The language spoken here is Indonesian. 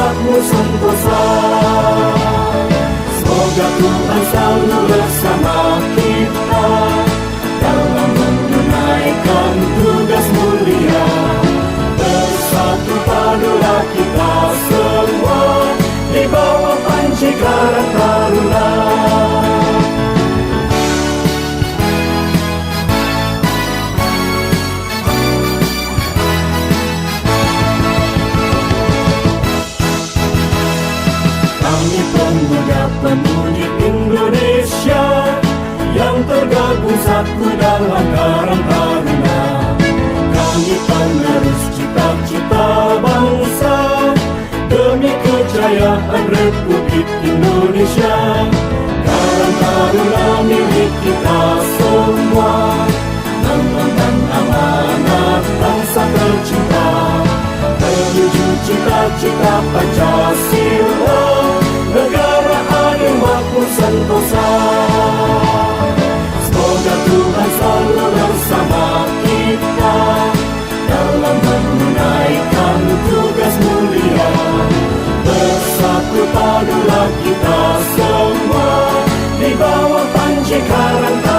umatmu sentosa. Semoga Tuhan selalu bersama kita dalam menunaikan tugas mulia. Bersatu padulah kita semua di bawah panji Karang Taruna. Kami pemuda-pemudi Indonesia yang tergabung satu dalam Karang Taruna. Kami penerus cita-cita bangsa demi kejayaan Republik Indonesia. Karang Taruna milik kita semua, mengemban amanat bangsa tercinta menuju cita-cita Pancasila, negara adil makmur sentosa. Semoga Tuhan selalu bersama kita dalam menunaikan tugas mulia. Bersatu padulah kita semua di bawah panji Karang Taruna.